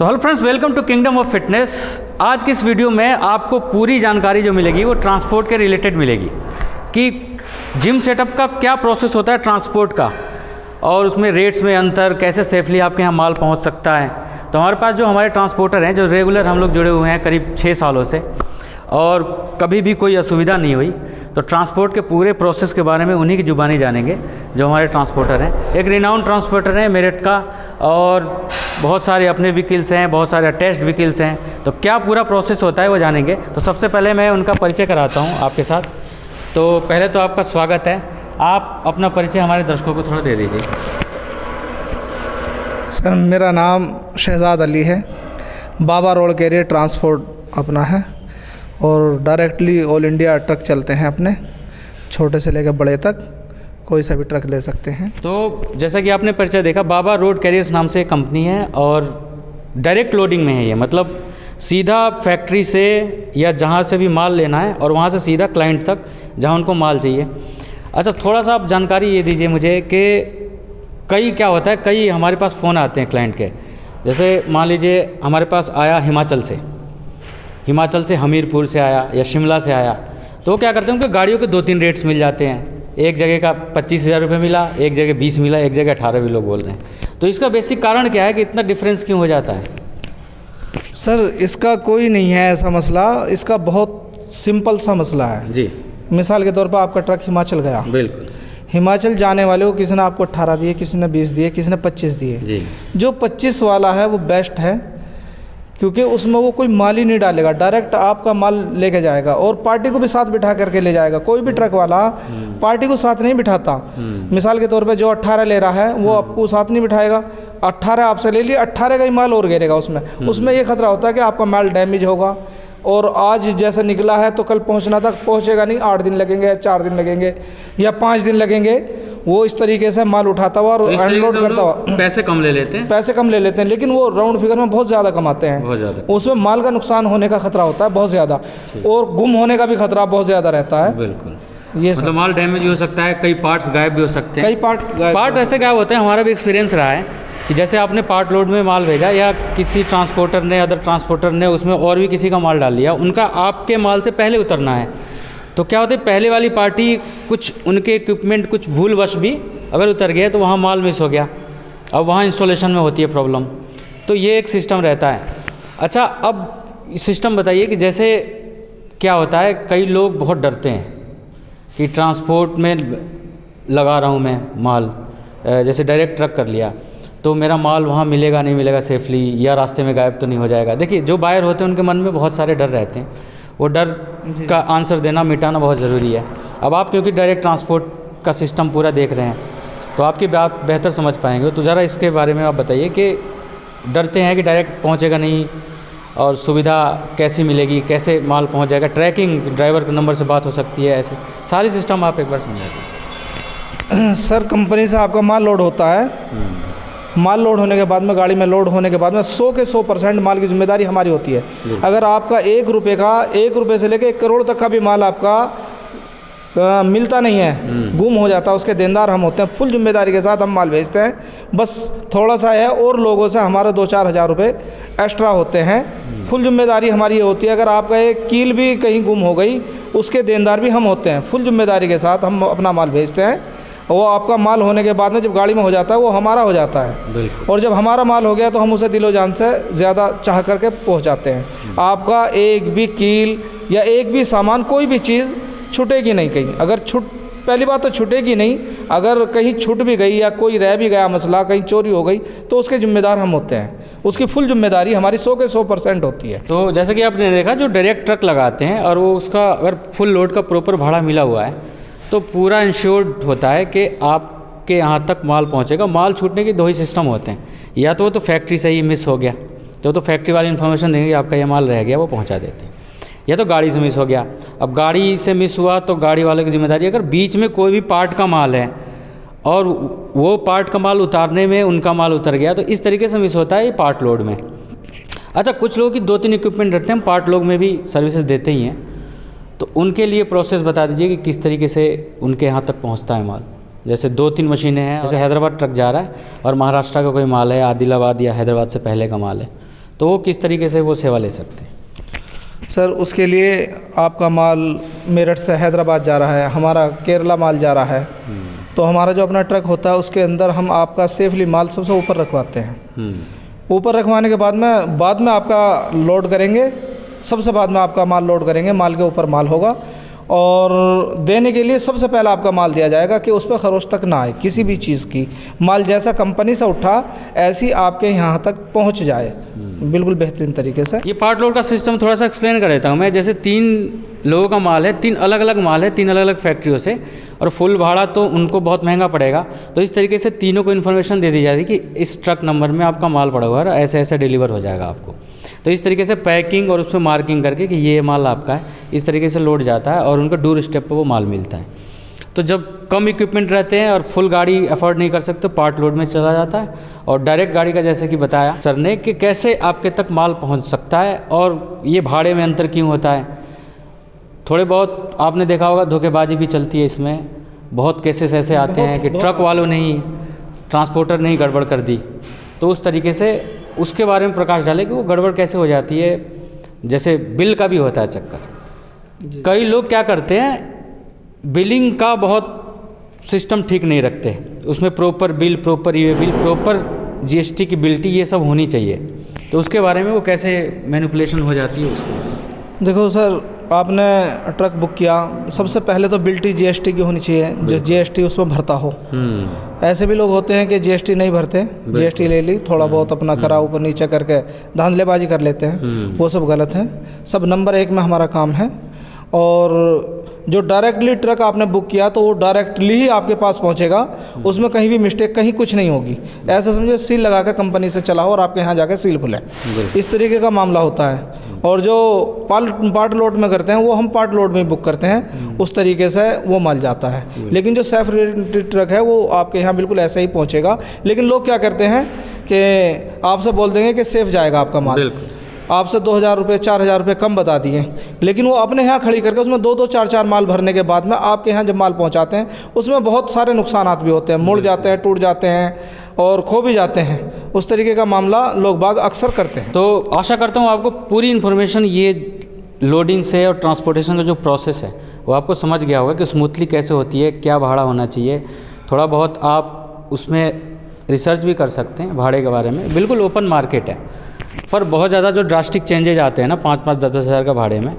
तो hello friends, welcome to kingdom of fitness. आज की इस वीडियो में आपको पूरी जानकारी जो मिलेगी वो ट्रांसपोर्ट के रिलेटेड मिलेगी कि जिम सेटअप का क्या प्रोसेस होता है ट्रांसपोर्ट का, और उसमें रेट्स में अंतर, कैसे सेफली आपके यहाँ माल पहुँच सकता है। तो हमारे पास जो हमारे ट्रांसपोर्टर हैं, जो रेगुलर हम लोग जुड़े हुए हैं करीब 6 सालों से, और कभी भी कोई असुविधा नहीं हुई। तो ट्रांसपोर्ट के पूरे प्रोसेस के बारे में उन्हीं की ज़ुबानी जानेंगे जो हमारे ट्रांसपोर्टर हैं। एक रिनाउंड ट्रांसपोर्टर हैं मेरठ का, और बहुत सारे अपने व्हीकल्स हैं, बहुत सारे अटैच्ड व्हीकल्स हैं। तो क्या पूरा प्रोसेस होता है वो जानेंगे। तो सबसे पहले मैं उनका परिचय कराता हूँ आपके साथ। तो पहले तो आपका स्वागत है, आप अपना परिचय हमारे दर्शकों को थोड़ा दे दीजिए। सर, मेरा नाम शहजाद अली है। बाबा रोड कैरियर ट्रांसपोर्ट अपना है, और डायरेक्टली ऑल इंडिया ट्रक चलते हैं अपने, छोटे से लेकर बड़े तक कोई सा भी ट्रक ले सकते हैं। तो जैसा कि आपने परिचय देखा, बाबा रोड कैरियर्स नाम से एक कंपनी है, और डायरेक्ट लोडिंग में है ये, मतलब सीधा फैक्ट्री से या जहाँ से भी माल लेना है और वहाँ से सीधा क्लाइंट तक जहाँ उनको माल चाहिए। अच्छा, थोड़ा सा आप जानकारी ये दीजिए मुझे कि कई क्या होता है, कई हमारे पास फ़ोन आते हैं क्लाइंट के। जैसे मान लीजिए हमारे पास आया हिमाचल से हमीरपुर से आया या शिमला से आया, तो क्या करते हैं, उनके गाड़ियों के 2-3 रेट्स मिल जाते हैं। एक जगह का 25,000 रुपये मिला, एक जगह 20 मिला, एक जगह 18 भी लोग बोल रहे हैं। तो इसका बेसिक कारण क्या है कि इतना डिफरेंस क्यों हो जाता है? सर, इसका कोई नहीं है ऐसा मसला, इसका बहुत सिंपल सा मसला है जी। मिसाल के तौर पर आपका ट्रक हिमाचल गया, बिल्कुल। हिमाचल जाने वाले को किसी ने आपको 18 दिए, किसी ने 20 दिए, किसी ने 25 दिए जी। जो 25 वाला है वो बेस्ट है, क्योंकि उसमें वो कोई माल ही नहीं डालेगा, डायरेक्ट आपका माल लेके जाएगा और पार्टी को भी साथ बिठा करके ले जाएगा। कोई भी ट्रक वाला पार्टी को साथ नहीं बिठाता। मिसाल के तौर पे जो 18 ले रहा है वो आपको साथ नहीं बिठाएगा, 18 आपसे ले लिए, 18 का ही माल और घेरेगा उसमें ये खतरा होता है कि आपका माल डैमेज होगा, और आज जैसे निकला है तो कल पहुंचना तक पहुंचेगा नहीं, 8 दिन लगेंगे या 4 दिन लगेंगे या 5 दिन लगेंगे। वो इस तरीके से माल उठाता हुआ और अनलोड करता हुआ पैसे कम ले लेते हैं, लेकिन वो राउंड फिगर में बहुत ज़्यादा कमाते हैं, बहुत ज़्यादा। उसमें माल का नुकसान होने का खतरा होता है बहुत ज़्यादा, और गुम होने का भी खतरा बहुत ज़्यादा रहता है। बिल्कुल। ये मतलब माल डैमेज हो सकता है, कई पार्ट्स गायब भी हो सकते हैं। कई पार्ट ऐसे गायब होते हैं। हमारा भी एक्सपीरियंस रहा है कि जैसे आपने पार्ट लोड में माल भेजा, या किसी ट्रांसपोर्टर ने, अदर ट्रांसपोर्टर ने उसमें और भी किसी का माल डाल लिया, उनका आपके माल से पहले उतरना है। तो क्या होता है, पहले वाली पार्टी कुछ उनके इक्विपमेंट कुछ भूलवश भी अगर उतर गए तो वहाँ माल मिस हो गया, अब वहाँ इंस्टॉलेशन में होती है प्रॉब्लम। तो ये एक सिस्टम रहता है। अच्छा, अब सिस्टम बताइए कि जैसे क्या होता है, कई लोग बहुत डरते हैं कि ट्रांसपोर्ट में लगा रहा हूँ मैं माल, जैसे डायरेक्ट ट्रक कर लिया तो मेरा माल वहाँ मिलेगा नहीं मिलेगा सेफली, या रास्ते में गायब तो नहीं हो जाएगा। देखिए, जो बायर होते हैं उनके मन में बहुत सारे डर रहते हैं, वो डर का आंसर देना, मिटाना बहुत ज़रूरी है। अब आप क्योंकि डायरेक्ट ट्रांसपोर्ट का सिस्टम पूरा देख रहे हैं तो आपकी बात बेहतर समझ पाएंगे। तो ज़रा इसके बारे में आप बताइए कि डरते हैं कि डायरेक्ट पहुँचेगा नहीं, और सुविधा कैसी मिलेगी, कैसे माल पहुँच जाएगा, ट्रैकिंग, ड्राइवर के नंबर से बात हो सकती है, ऐसे सारी सिस्टम आप एक बार समझाइए। सर, कंपनी से आपका माल लोड होता है, माल लोड होने के बाद में, गाड़ी में लोड होने के बाद में 100 के 100% माल की जिम्मेदारी हमारी होती है। अगर आपका 1 रुपये से लेकर 1 करोड़ तक का भी माल आपका मिलता नहीं है, गुम हो जाता है, उसके देनदार हम होते हैं। फुल जिम्मेदारी के साथ हम माल भेजते हैं। बस थोड़ा सा है, और लोगों से हमारे 2-4 हज़ार रुपये एक्स्ट्रा होते हैं। फुल जिम्मेदारी हमारी ये होती है। अगर आपका एक कील भी कहीं गुम हो गई, उसके देनदार भी हम होते हैं। फुल जिम्मेदारी के साथ हम अपना माल भेजते हैं। वो आपका माल होने के बाद में जब गाड़ी में हो जाता है, वो हमारा हो जाता है, और जब हमारा माल हो गया तो हम उसे दिलो जान से ज़्यादा चाह करके पहुंचाते हैं। आपका एक भी कील या एक भी सामान, कोई भी चीज़ छूटेगी नहीं कहीं। अगर पहली बात तो छूटेगी नहीं, अगर कहीं छूट भी गई या कोई रह भी गया मसला, कहीं चोरी हो गई, तो उसके जिम्मेदार हम होते हैं। उसकी फुल जिम्मेदारी हमारी 100 के 100% होती है। तो जैसे कि आपने देखा, जो डायरेक्ट ट्रक लगाते हैं और वो उसका अगर फुल लोड का प्रॉपर भाड़ा मिला हुआ है तो पूरा इंश्योर्ड होता है कि आपके यहाँ तक माल पहुँचेगा। माल छूटने के 2 ही सिस्टम होते हैं, या तो वो तो फैक्ट्री से ही मिस हो गया, तो फैक्ट्री वाली इन्फॉर्मेशन देंगे आपका ये माल रह गया, वो पहुँचा देते हैं, या तो गाड़ी से मिस हो गया। अब गाड़ी से मिस हुआ तो गाड़ी वाले की जिम्मेदारी। अगर बीच में कोई भी पार्ट का माल है और वो पार्ट का माल उतारने में उनका माल उतर गया, तो इस तरीके से मिस होता है ये पार्ट लोड में। अच्छा, कुछ लोगों की 2-3 इक्विपमेंट रखते हैं, हम पार्ट लोड में भी सर्विसेज देते ही हैं, तो उनके लिए प्रोसेस बता दीजिए कि किस तरीके से उनके यहाँ तक पहुँचता है माल। जैसे 2-3 मशीनें हैं, जैसे हैदराबाद ट्रक जा रहा है और महाराष्ट्र का कोई माल है, आदिलाबाद या हैदराबाद से पहले का माल है, तो वो किस तरीके से वो सेवा ले सकते हैं? सर उसके लिए आपका माल मेरठ से हैदराबाद जा रहा है, हमारा केरला माल जा रहा है, तो हमारा जो अपना ट्रक होता है उसके अंदर हम आपका सेफली माल सबसे ऊपर रखवाते हैं। ऊपर रखवाने के बाद में आपका लोड करेंगे, सबसे बाद में आपका माल लोड करेंगे, माल के ऊपर माल होगा और देने के लिए सबसे पहले आपका माल दिया जाएगा कि उस पर खरोच तक ना आए किसी भी चीज़ की। माल जैसा कंपनी से उठा ऐसी आपके यहाँ तक पहुँच जाए बिल्कुल बेहतरीन तरीके से। ये पार्ट लोड का सिस्टम थोड़ा सा एक्सप्लेन कर देता हूँ मैं। जैसे 3 लोगों का माल है, 3 अलग अलग माल है 3 अलग अलग फैक्ट्रियों से, और फुल भाड़ा तो उनको बहुत महंगा पड़ेगा। तो इस तरीके से तीनों को इन्फॉर्मेशन दे दी जाती है कि इस ट्रक नंबर में आपका माल पड़ा हुआ है, ऐसे ऐसे डिलीवर हो जाएगा आपको। तो इस तरीके से पैकिंग और उस पर मार्किंग करके कि ये माल आपका है, इस तरीके से लोड जाता है और उनका डोर स्टेप पर वो माल मिलता है। तो जब कम इक्विपमेंट रहते हैं और फुल गाड़ी अफोर्ड नहीं कर सकते, पार्ट लोड में चला जाता है। और डायरेक्ट गाड़ी का जैसे कि बताया सर ने कि कैसे आपके तक माल पहुंच सकता है और ये भाड़े में अंतर क्यों होता है। थोड़े बहुत आपने देखा होगा धोखेबाजी भी चलती है इसमें, बहुत केसेस ऐसे आते हैं कि ट्रक वालों ने ही ट्रांसपोर्टर ने ही गड़बड़ कर दी। तो उस तरीके से उसके बारे में प्रकाश डाले कि वो गड़बड़ कैसे हो जाती है। जैसे बिल का भी होता है चक्कर, कई लोग क्या करते हैं बिलिंग का बहुत सिस्टम ठीक नहीं रखते, उसमें प्रॉपर बिल, प्रॉपर ई बिल, प्रॉपर जीएसटी की बिल्टी ये सब होनी चाहिए। तो उसके बारे में वो कैसे मैनिपुलेशन हो जाती है उसको? देखो सर, आपने ट्रक बुक किया, सबसे पहले तो बिल्टी जीएसटी की होनी चाहिए, जो जीएसटी उसमें भरता हो। ऐसे भी लोग होते हैं कि जीएसटी नहीं भरते, जीएसटी ले ली, थोड़ा बहुत अपना करा ऊपर नीचे करके धांधलेबाजी कर लेते हैं, वो सब गलत है। सब नंबर 1 में हमारा काम है। और जो डायरेक्टली ट्रक आपने बुक किया तो वो डायरेक्टली ही आपके पास पहुंचेगा, उसमें कहीं भी मिस्टेक, कहीं कुछ नहीं होगी। ऐसा समझो सील लगा कर कंपनी से चलाओ और आपके यहाँ जाकर सील खुले, इस तरीके का मामला होता है। और जो पार्ट लोड में करते हैं वो हम पार्ट लोड में बुक करते हैं, उस तरीके से वो माल जाता है। लेकिन जो सेल्फ रेटेड ट्रक है वो आपके यहाँ बिल्कुल ऐसे ही पहुँचेगा। लेकिन लोग क्या करते हैं कि आपसे बोल देंगे कि सेफ जाएगा आपका माल, आपसे 2000 रुपये 4000 रुपये कम बता दिए, लेकिन वो अपने यहाँ खड़ी करके उसमें 2-2 4-4 माल भरने के बाद में आपके यहाँ जब माल पहुँचाते हैं उसमें बहुत सारे नुकसानात भी होते हैं, मुड़ जाते हैं, टूट जाते हैं और खो भी जाते हैं। उस तरीके का मामला लोग बाग अक्सर करते हैं। तो आशा करता हूँ आपको पूरी इन्फॉर्मेशन ये लोडिंग से और ट्रांसपोर्टेशन का जो प्रोसेस है वो आपको समझ गया होगा कि स्मूथली कैसे होती है, क्या भाड़ा होना चाहिए। थोड़ा बहुत आप उसमें रिसर्च भी कर सकते हैं भाड़े के बारे में, बिल्कुल ओपन मार्केट है। पर बहुत ज़्यादा जो ड्रास्टिक चेंजेज आते हैं ना 5-5, 10-10 हज़ार का भाड़े में,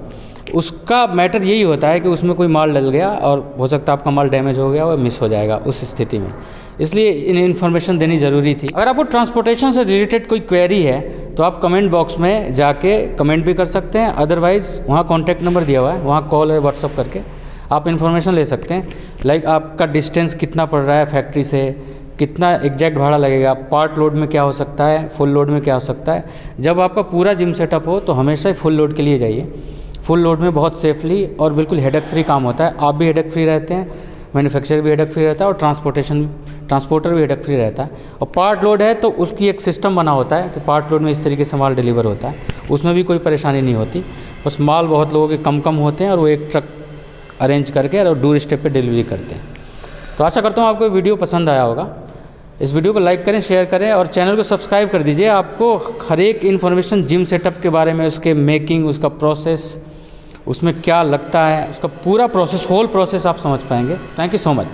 उसका मैटर यही होता है कि उसमें कोई माल डल गया और हो सकता है आपका माल डैमेज हो गया और मिस हो जाएगा उस स्थिति में। इसलिए इन्फॉर्मेशन देनी ज़रूरी थी। अगर आपको ट्रांसपोर्टेशन से रिलेटेड कोई क्वेरी है तो आप कमेंट बॉक्स में जाके कमेंट भी कर सकते हैं, अदरवाइज़ वहाँ कॉन्टैक्ट नंबर दिया हुआ है, वहाँ कॉल और व्हाट्सअप करके आप इन्फॉर्मेशन ले सकते हैं। लाइक आपका डिस्टेंस कितना पड़ रहा है फैक्ट्री से, कितना एग्जैक्ट भाड़ा लगेगा, पार्ट लोड में क्या हो सकता है, फुल लोड में क्या हो सकता है। जब आपका पूरा जिम सेटअप हो तो हमेशा ही फुल लोड के लिए जाइए। फुल लोड में बहुत सेफली और बिल्कुल हेडेक फ्री काम होता है। आप भी हेडेक फ्री रहते हैं, मैन्युफैक्चरर भी हेडेक फ्री रहता है और ट्रांसपोर्टर भी हेडेक फ्री रहता है। और पार्ट लोड है तो उसकी एक सिस्टम बना होता है कि पार्ट लोड में इस तरीके से माल डिलीवर होता है, उसमें भी कोई परेशानी नहीं होती। बस माल बहुत लोगों के कम होते हैं और वो एक ट्रक अरेंज करके और डोर स्टेप पे डिलीवरी करते हैं। तो आशा करता हूँ आपको वीडियो पसंद आया होगा। इस वीडियो को लाइक करें, शेयर करें और चैनल को सब्सक्राइब कर दीजिए। आपको हर एक इन्फॉर्मेशन जिम सेटअप के बारे में, उसके मेकिंग, उसका प्रोसेस, उसमें क्या लगता है, उसका पूरा प्रोसेस, होल प्रोसेस आप समझ पाएंगे। Thank you so much.